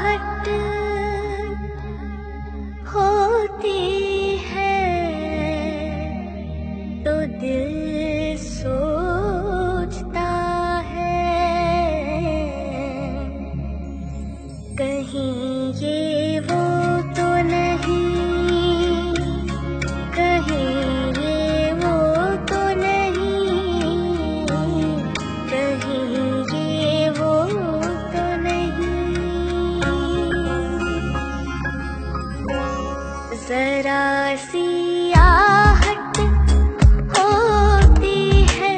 आहट होती है तो दिल सोचता है कहीं ये वो तो नहीं, कहीं ये वो तो नहीं, कहीं ये वो तो नहीं। जरा सी आहट होती है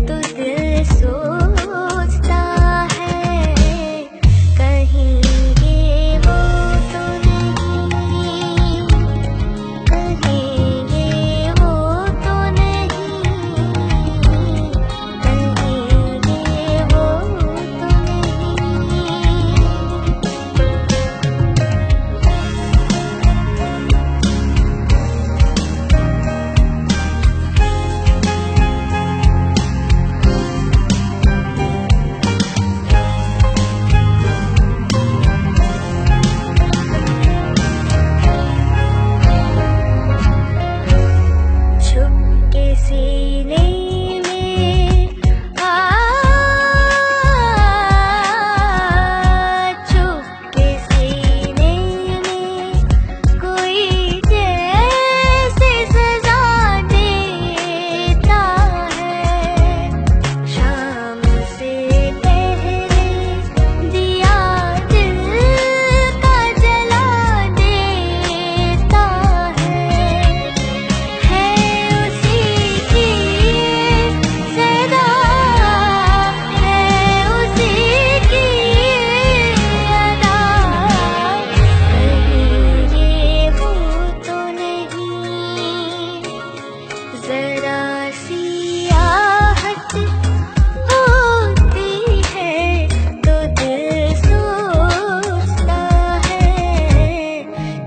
तो दिल सोचता है कहीं ये वो तो नहीं, कहीं ये वो तो नहीं, कहीं ये वो तो छुपके सीने में छुपके सीने में कोई जैसे सजा देता है। शाम से पहले दिया दिल का जला देता है उसी की सदा है, उसी की अदा। कहीं ये वो तो नहीं, जरा सी आहट होती है तो दिल सोचता है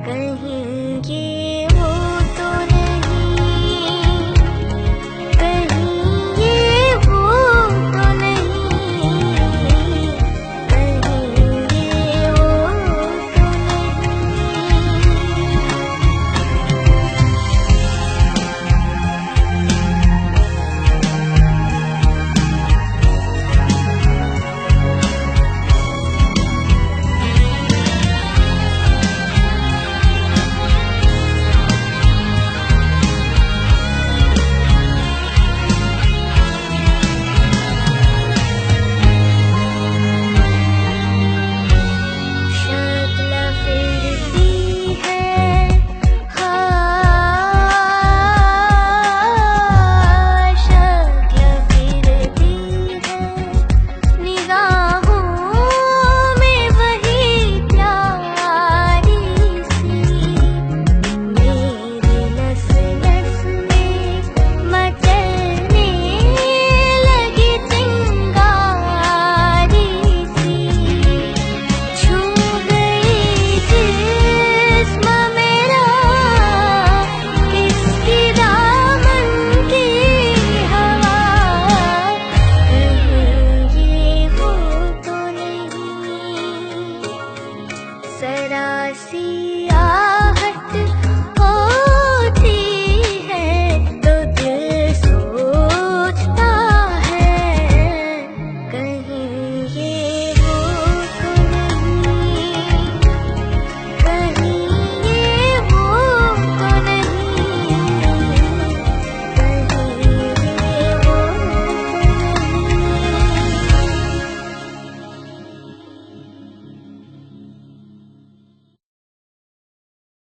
कहीं ये वो तो नहीं, कहीं ये वो तो नहीं, कहीं ये वो तो शक्ल फिरती है, शक्ल फिरती है निगाहों में वही प्यारी सी। मेरी नस नस में मचलने लगी चिंगारी सी। छू गई जिस्म मेरा इसकी दामन की हवा। कहीं ये वो तो नहीं, जरा सी